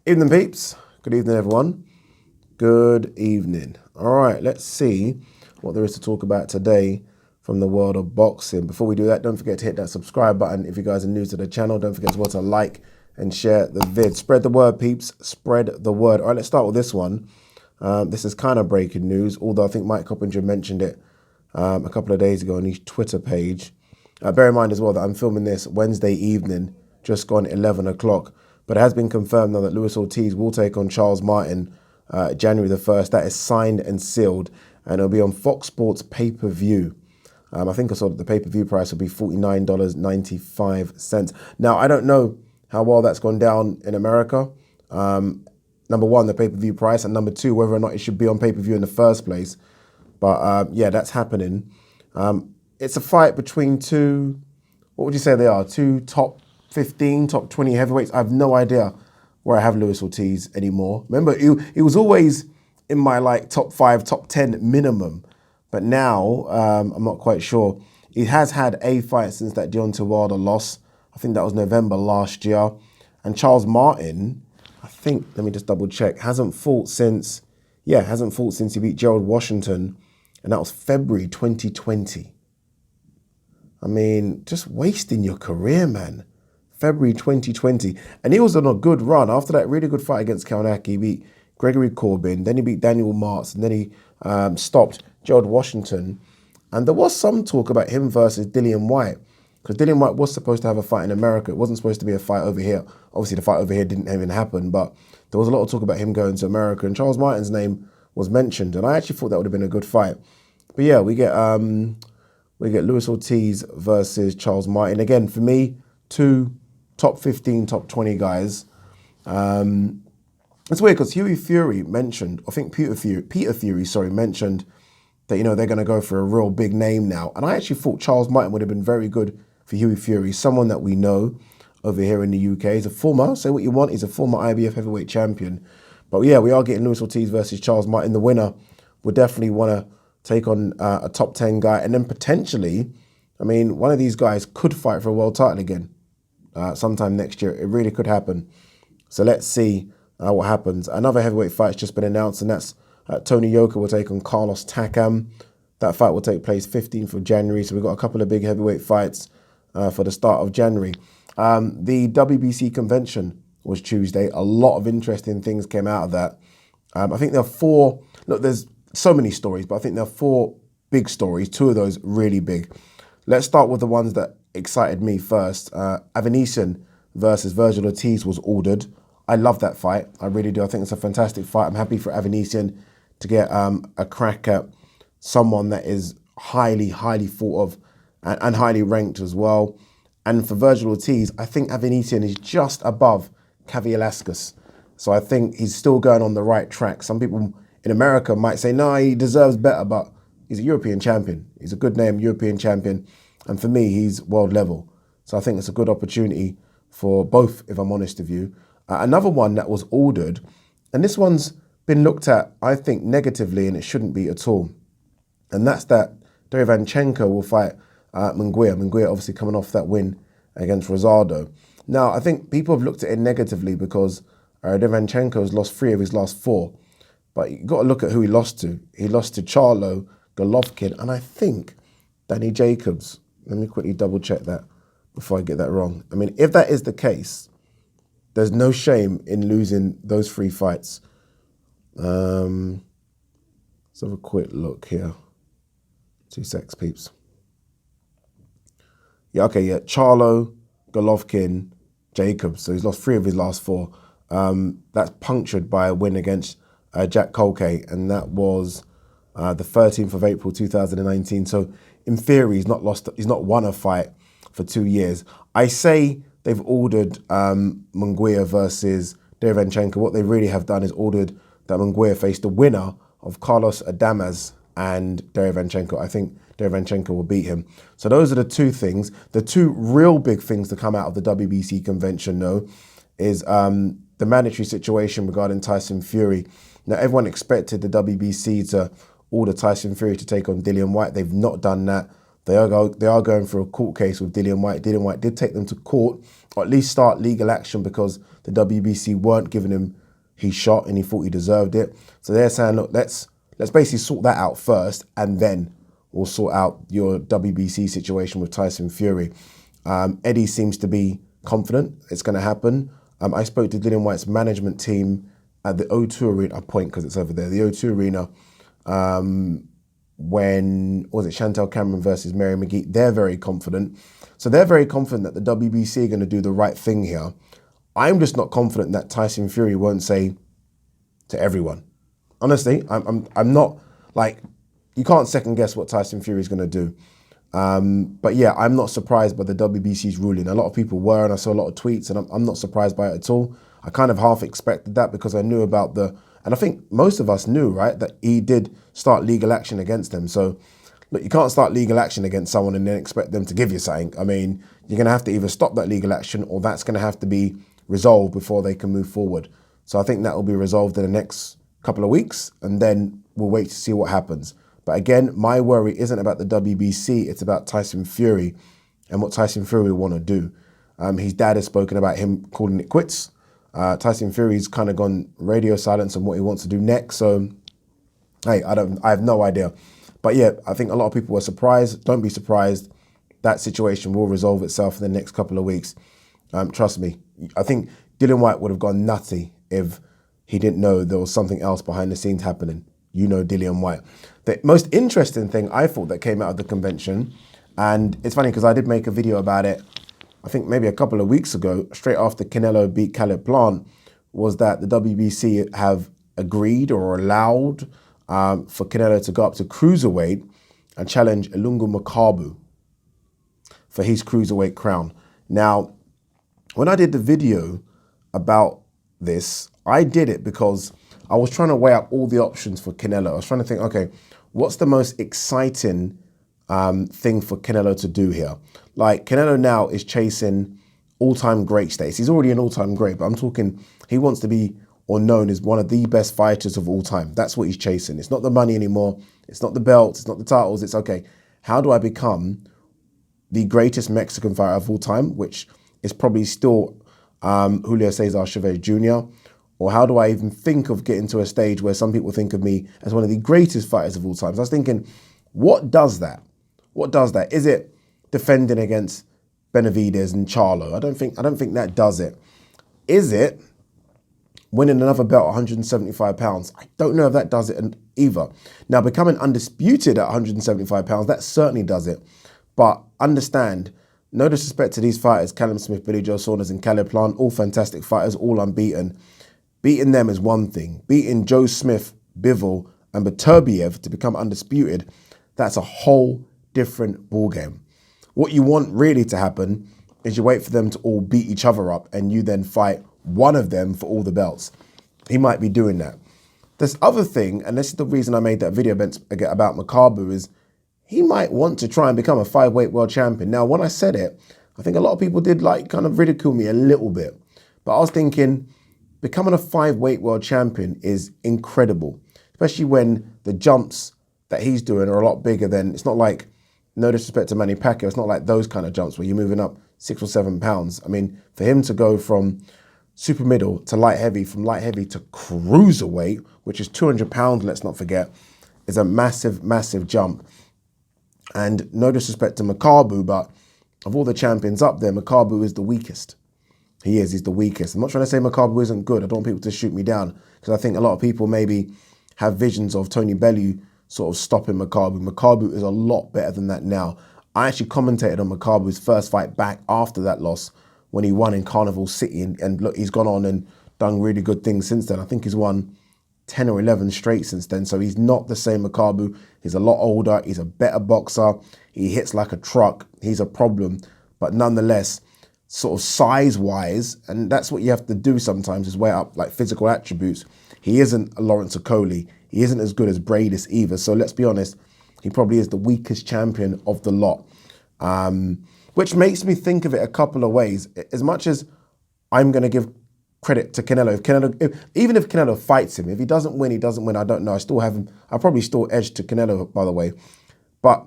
Evening, peeps. Good evening, everyone. Good evening. All right, let's see what there is to talk about today from the world of boxing. Before we do that, don't forget to hit that subscribe button. If you guys are new to the channel, don't forget to like and share the vid. Spread the word, peeps. Spread the word. All right, let's start with this one. This is kind of breaking news, although I think Mike Coppinger mentioned it a couple of days ago on his Twitter page. Bear in mind as well that I'm filming this Wednesday evening, just gone 11 o'clock. But it has been confirmed now that Luis Ortiz will take on Charles Martin January the 1st. That is signed and sealed, and it'll be on Fox Sports pay-per-view. I think I saw that the pay-per-view price will be $49.95. Now, I don't know how well that's gone down in America. Number one, the pay-per-view price, and number two, whether or not it should be on pay-per-view in the first place. But yeah, that's happening. It's a fight between two, what would you say they are? Two top 15, top 20 heavyweights. I have no idea where I have Luis Ortiz anymore. Remember, he was always in my top 5, top 10 minimum. But now, I'm not quite sure. He has had a fight since that Deontay Wilder loss. I think that was November last year. And Charles Martin, I think, let me just double check, hasn't fought since he beat Gerald Washington. And that was February 2020. I mean, just wasting your career, man. February 2020. And he was on a good run. After that really good fight against Kamara, he beat Gregory Corbin, then he beat Daniel Martz, and then he stopped Gerald Washington. And there was some talk about him versus Dillian Whyte, because Dillian Whyte was supposed to have a fight in America. It wasn't supposed to be a fight over here. Obviously, the fight over here didn't even happen, but there was a lot of talk about him going to America, and Charles Martin's name was mentioned, and I actually thought that would have been a good fight. But yeah, we get Luis Ortiz versus Charles Martin. Again, for me, two top 15, top 20 guys. It's weird because Hughie Fury mentioned, I think Peter Fury, mentioned that, they're going to go for a real big name now. And I actually thought Charles Martin would have been very good for Hughie Fury, someone that we know over here in the UK. He's a former, say what you want, he's a former IBF heavyweight champion. But yeah, we are getting Luis Ortiz versus Charles Martin. The winner would definitely want to take on a top 10 guy. And then potentially, one of these guys could fight for a world title again. Sometime next year. It really could happen. So let's see what happens. Another heavyweight fight's just been announced, and that's Tony Yoka will take on Carlos Takam. That fight will take place 15th of January. So we've got a couple of big heavyweight fights for the start of January. The WBC convention was Tuesday. A lot of interesting things came out of that. I think there are four, look, there's so many stories, but I think there are four big stories, two of those really big. Let's start with the ones that excited me first. Avanesian versus Virgil Ortiz was ordered. I love that fight. I really do. I think it's a fantastic fight. I'm happy for Avanesian to get a crack at someone that is highly, highly thought of and highly ranked as well. And for Virgil Ortiz, I think Avanesian is just above Kavialaskas. So I think he's still going on the right track. Some people in America might say, no, he deserves better, but he's a European champion. He's a good name, European champion. And for me, he's world level. So I think it's a good opportunity for both, if I'm honest with you. Another one that was ordered, and this one's been looked at, I think, negatively, and it shouldn't be at all. And that's that Derevyanchenko will fight Munguia. Munguia obviously coming off that win against Rosado. Now, I think people have looked at it negatively because Derevyanchenko has lost 3 of his last 4. But you've got to look at who he lost to. He lost to Charlo, Golovkin, and I think Danny Jacobs. Let me quickly double check that before I get that wrong. If that is the case, there's no shame in losing those 3 fights. Let's have a quick look here. 2 secs, peeps. Yeah, okay, yeah. Charlo, Golovkin, Jacobs. So he's lost 3 of his last 4. That's punctured by a win against Jack Colkay, and that was the 13th of April 2019. So in theory, he's not won a fight for 2 years. I say they've ordered Munguia versus Derevyanchenko. What they really have done is ordered that Munguia face the winner of Carlos Adames and Derevyanchenko. I think Derevyanchenko will beat him. So those are the 2 things. The 2 real big things to come out of the WBC convention, though, is the mandatory situation regarding Tyson Fury. Now, everyone expected the WBC to order Tyson Fury to take on Dillian Whyte. They've not done that. They are going for a court case with Dillian Whyte. Dillian Whyte did take them to court, or at least start legal action, because the WBC weren't giving him his shot and he thought he deserved it. So they're saying, look, let's basically sort that out first, and then we'll sort out your WBC situation with Tyson Fury. Eddie seems to be confident it's going to happen. I spoke to Dillian Whyte's management team at the O2 Arena. I point because it's over there. The O2 Arena. When was it Chantel Cameron versus Mary McGee? They're very confident. So they're very confident that the WBC are going to do the right thing here. I'm just not confident that Tyson Fury won't say to everyone. Honestly, I'm not, like, you can't second guess what Tyson Fury is going to do. But yeah, I'm not surprised by the WBC's ruling. A lot of people were, and I saw a lot of tweets, and I'm not surprised by it at all. I kind of half expected that because I knew about and I think most of us knew, right, that he did start legal action against them. So look, you can't start legal action against someone and then expect them to give you something. I mean, you're going to have to either stop that legal action, or that's going to have to be resolved before they can move forward. So I think that will be resolved in the next couple of weeks, and then we'll wait to see what happens. But again, my worry isn't about the WBC, it's about Tyson Fury and what Tyson Fury will want to do. His dad has spoken about him calling it quits. Tyson Fury's kind of gone radio silence on what he wants to do next. So, hey, I have no idea. But yeah, I think a lot of people were surprised. Don't be surprised. That situation will resolve itself in the next couple of weeks. Trust me. I think Dillian Whyte would have gone nutty if he didn't know there was something else behind the scenes happening. You know Dillian Whyte. The most interesting thing I thought that came out of the convention, and it's funny because I did make a video about it, I think maybe a couple of weeks ago, straight after Canelo beat Caleb Plant, was that the WBC have agreed or allowed for Canelo to go up to cruiserweight and challenge Ilunga Makabu for his cruiserweight crown. Now, when I did the video about this, I did it because I was trying to weigh up all the options for Canelo. I was trying to think, okay, what's the most exciting thing for Canelo to do here? Like, Canelo now is chasing all-time great status. He's already an all-time great, but I'm talking, he wants to be or known as one of the best fighters of all time. That's what he's chasing. It's not the money anymore. It's not the belts. It's not the titles. It's, okay, how do I become the greatest Mexican fighter of all time, which is probably still Julio Cesar Chavez Jr., or how do I even think of getting to a stage where some people think of me as one of the greatest fighters of all time? So I was thinking, what does that? What does that? Is it defending against Benavidez and Charlo? I don't think that does it. Is it winning another belt, 175 pounds? I don't know if that does it either. Now, becoming undisputed at 175 pounds, that certainly does it. But understand, no disrespect to these fighters, Callum Smith, Billy Joe Saunders and Caleb Plant, all fantastic fighters, all unbeaten. Beating them is one thing. Beating Joe Smith, Bivol and Beterbiev to become undisputed, that's a whole different ballgame. What you want really to happen is you wait for them to all beat each other up and you then fight one of them for all the belts. He might be doing that. This other thing, and this is the reason I made that video about Makabu, is he might want to try and become a 5-weight world champion. Now, when I said it, I think a lot of people did kind of ridicule me a little bit. But I was thinking, becoming a 5-weight world champion is incredible, especially when the jumps that he's doing are a lot bigger than, it's not like, no disrespect to Manny Pacquiao, it's not like those kind of jumps where you're moving up 6 or 7 pounds. I mean, for him to go from super middle to light heavy, from light heavy to cruiserweight, which is 200 pounds, let's not forget, is a massive, massive jump. And no disrespect to Makabu, but of all the champions up there, Makabu is the weakest. He's the weakest. I'm not trying to say Makabu isn't good. I don't want people to shoot me down, because I think a lot of people maybe have visions of Tony Bellew sort of stopping Makabu. Makabu is a lot better than that now. I actually commentated on Makabu's first fight back after that loss when he won in Carnival City. And look, he's gone on and done really good things since then. I think he's won 10 or 11 straight since then. So he's not the same Makabu. He's a lot older. He's a better boxer. He hits like a truck. He's a problem. But nonetheless, sort of size-wise, and that's what you have to do sometimes, is weigh up like physical attributes. He isn't a Lawrence Okoli. He isn't as good as Bradis either. So let's be honest, he probably is the weakest champion of the lot. Which makes me think of it a couple of ways. As much as I'm going to give credit to Canelo, even if Canelo fights him, if he doesn't win, he doesn't win. I don't know. I still have him. I probably still edge to Canelo, by the way. But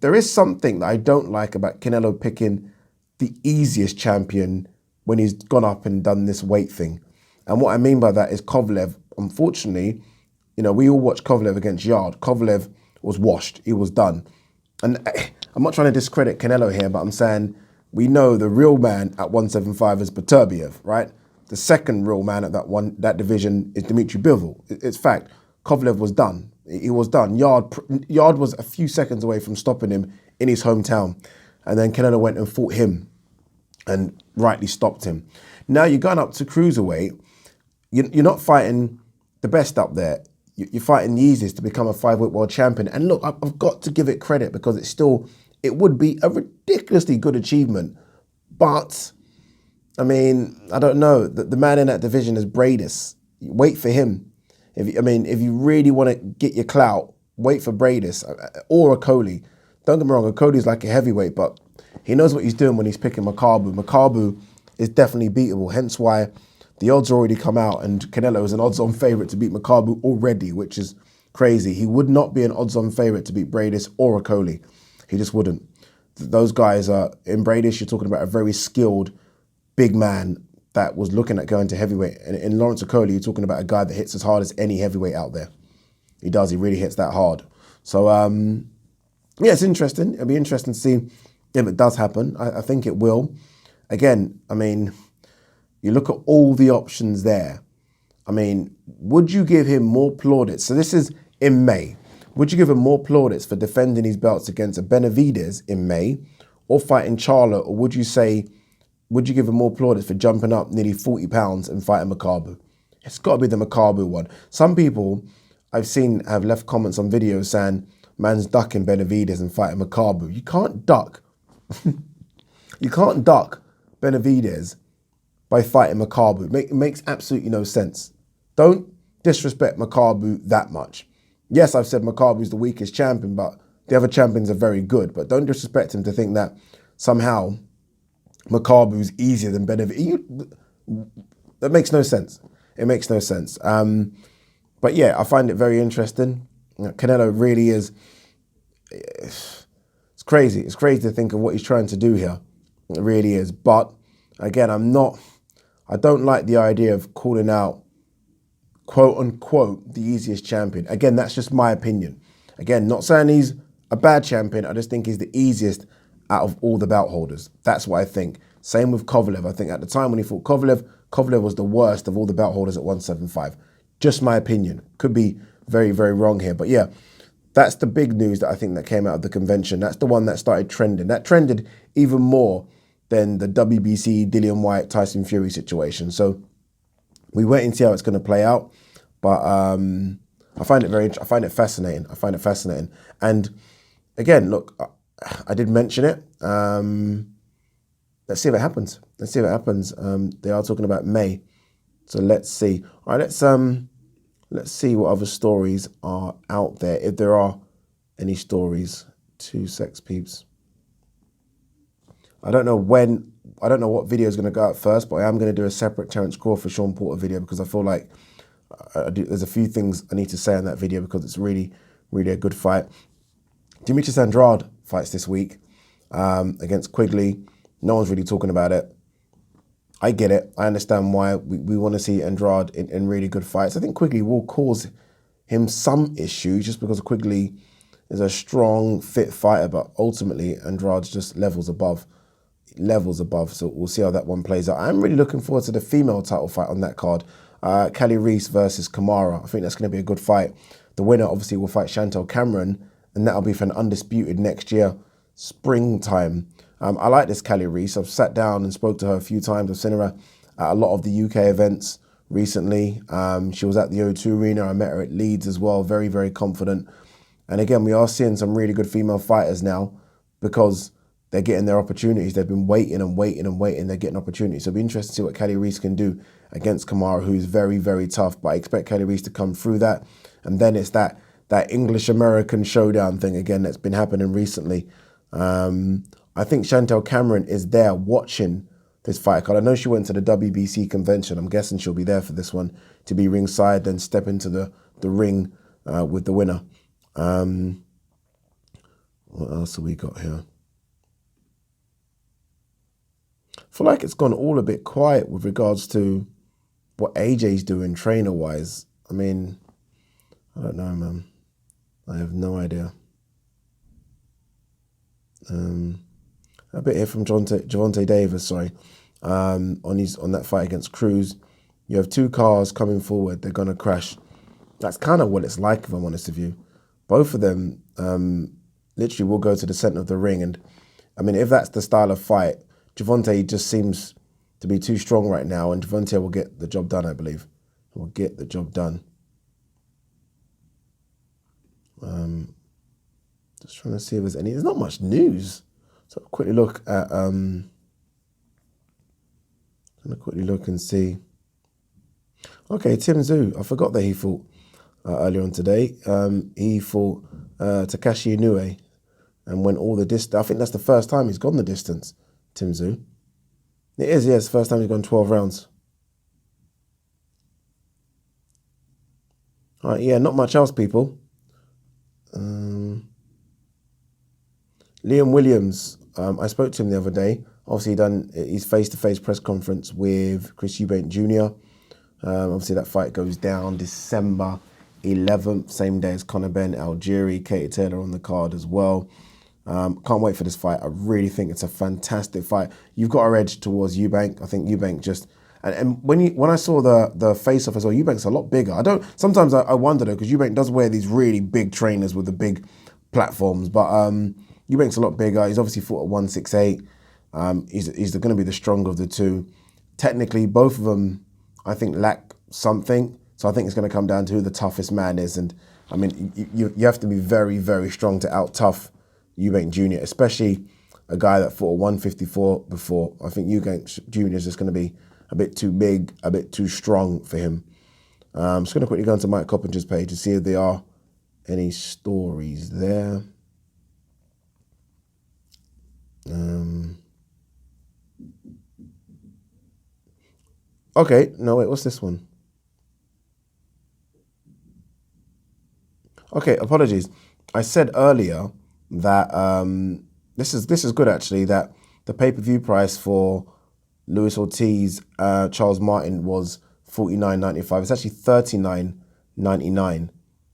there is something that I don't like about Canelo picking the easiest champion when he's gone up and done this weight thing. And what I mean by that is Kovalev, unfortunately, we all watched Kovalev against Yard. Kovalev was washed. He was done. And I'm not trying to discredit Canelo here, but I'm saying we know the real man at 175 is Beterbiev, right? The second real man at that division is Dimitri Bivol. It's fact. Kovalev was done. He was done. Yard was a few seconds away from stopping him in his hometown. And then Canelo went and fought him and rightly stopped him. Now you're going up to cruiserweight. You're not fighting the best up there. You're fighting the easiest to become a 5-weight world champion. And look, I've got to give it credit because it would be a ridiculously good achievement. But, I mean, I don't know. The man in that division is Bradis. Wait for him. If you really want to get your clout, wait for Bradis or Okoli. Don't get me wrong, Okoli's like a heavyweight, but he knows what he's doing when he's picking Makabu. Makabu is definitely beatable, hence why the odds already come out and Canelo is an odds-on favourite to beat Makabu already, which is crazy. He would not be an odds-on favourite to beat Bradis or Okoli. He just wouldn't. Those guys are, in Bradis, you're talking about a very skilled big man that was looking at going to heavyweight. And in Lawrence Okoli, you're talking about a guy that hits as hard as any heavyweight out there. He does, he really hits that hard. So, yeah, it's interesting. It'll be interesting to see if it does happen. I think it will. Again, I mean, you look at all the options there. I mean, would you give him more plaudits? So this is in May. Would you give him more plaudits for defending his belts against a Benavidez in May or fighting Charlo? Or would you give him more plaudits for jumping up nearly 40 pounds and fighting Makabu? It's got to be the Makabu one. Some people I've seen have left comments on videos saying, man's ducking Benavidez and fighting Makabu. You can't duck. You can't duck Benavidez by fighting Makabu. It makes absolutely no sense. Don't disrespect Makabu that much. Yes, I've said Makabu's the weakest champion, but the other champions are very good. But don't disrespect him to think that somehow Makabu's easier than Benavidez. That makes no sense. It makes no sense. But yeah, I find it very interesting. Canelo really is, it's crazy. It's crazy to think of what he's trying to do here. It really is. But again, I don't like the idea of calling out, quote unquote, the easiest champion. Again, that's just my opinion. Again, not saying he's a bad champion. I just think he's the easiest out of all the belt holders. That's what I think. Same with Kovalev. I think at the time when he fought Kovalev was the worst of all the belt holders at 175. Just my opinion. Could be very, very wrong here. But yeah, that's the big news that I think that came out of the convention. That's the one that started trending. That trended even more than the WBC Dillian Whyte Tyson Fury situation. So we wait and see how it's going to play out. But I find it fascinating. I find it fascinating. And again, look, I did mention it. Let's see if it happens. Let's see if it happens. They are talking about May. So let's see. All right, let's see what other stories are out there. If there are any stories. 2 sex peeps. I don't know what video is going to go out first, but I am going to do a separate Terence Crawford Sean Porter video because I feel like there's a few things I need to say in that video because it's really, really a good fight. Demetrius Andrade fights this week against Quigley. No one's really talking about it. I get it. I understand why we want to see Andrade in really good fights. I think Quigley will cause him some issues just because Quigley is a strong, fit fighter, but ultimately Andrade's just levels above. So we'll see how that one plays out. I'm really looking forward to the female title fight on that card. Reese versus Kamara. I think that's going to be a good fight. The winner obviously will fight Chantel Cameron, and that'll be for an undisputed next year, springtime. I like this Reese. I've sat down and spoke to her a few times. I've seen her at a lot of the UK events recently. She was at the O2 Arena. I met her at Leeds as well. Very, very confident. And again, we are seeing some really good female fighters now because they're getting their opportunities. They've been waiting and waiting and waiting. They're getting opportunities. So it'll be interesting to see what Reese can do against Kamara, who's very, very tough. But I expect Reese to come through that. And then it's that English-American showdown thing again that's been happening recently. I think Chantel Cameron is there watching this fight card. I know she went to the WBC convention. I'm guessing she'll be there for this one to be ringside, then step into the ring with the winner. What else have we got here? I feel like it's gone all a bit quiet with regards to what AJ's doing trainer-wise. I mean, I don't know, man. I have no idea. A bit here from Gervonta Davis, sorry, on that fight against Cruz. You have two cars coming forward. They're going to crash. That's kind of what it's like, if I'm honest with you. Both of them literally will go to the center of the ring. And, I mean, if that's the style of fight, Gervonta just seems to be too strong right now, and Gervonta will get the job done, I believe. Will get the job done. Just trying to see if there's any. There's not much news. So I'll quickly look at. I'm gonna quickly look and see. Okay, Tim Tszyu. I forgot that he fought earlier on today. He fought Takashi Inoue and went all the distance. I think that's the first time he's gone the distance. Tim Tszyu. It is, yes, first time he's gone 12 rounds. All right, yeah, not much else, people. Liam Williams, I spoke to him the other day. Obviously, he done his face-to-face press conference with Chris Eubank Jr. Obviously, that fight goes down December 11th, same day as Conor Ben, Algieri, Katie Taylor on the card as well. Can't wait for this fight. I really think it's a fantastic fight. You've got our edge towards Eubank. I think Eubank just... And when I saw the face-off as well, Eubank's a lot bigger. Sometimes I wonder though, because Eubank does wear these really big trainers with the big platforms, but Eubank's a lot bigger. He's obviously fought at 168. He's going to be the stronger of the two. Technically, both of them, I think, lack something. So I think it's going to come down to who the toughest man is. And I mean, you have to be very, very strong to out-tough Eubank Jr., especially a guy that fought at 154 before. I think Eubank Jr. is just going to be a bit too big, a bit too strong for him. I'm just going to quickly go into Mike Coppinger's page to see if there are any stories there. Okay, no, wait, what's this one? Okay, apologies. I said earlier that this is good actually, that the pay-per-view price for Luis Ortiz, Charles Martin was $49.95. It's actually $39.99,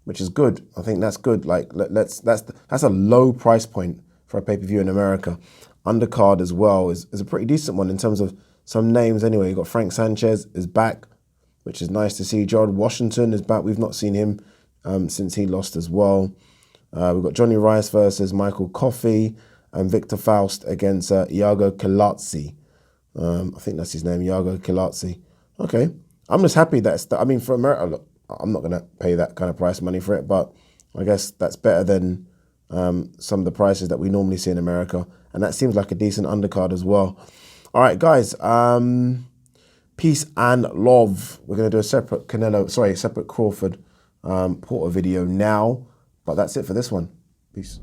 which is good. I think that's good. Like that's a low price point for a pay-per-view in America. Undercard as well is a pretty decent one in terms of some names anyway. You've got Frank Sanchez is back, which is nice to see. Gerald Washington is back. We've not seen him since he lost as well. We've got Johnny Rice versus Michael Coffey and Victor Faust against Iago Kilatsi. I think that's his name, Iago Kilatsi. Okay. I'm just happy I mean, for America, look, I'm not going to pay that kind of price money for it, but I guess that's better than some of the prices that we normally see in America. And that seems like a decent undercard as well. All right, guys. Peace and love. We're going to do a separate Crawford Porter video now. But that's it for this one. Peace.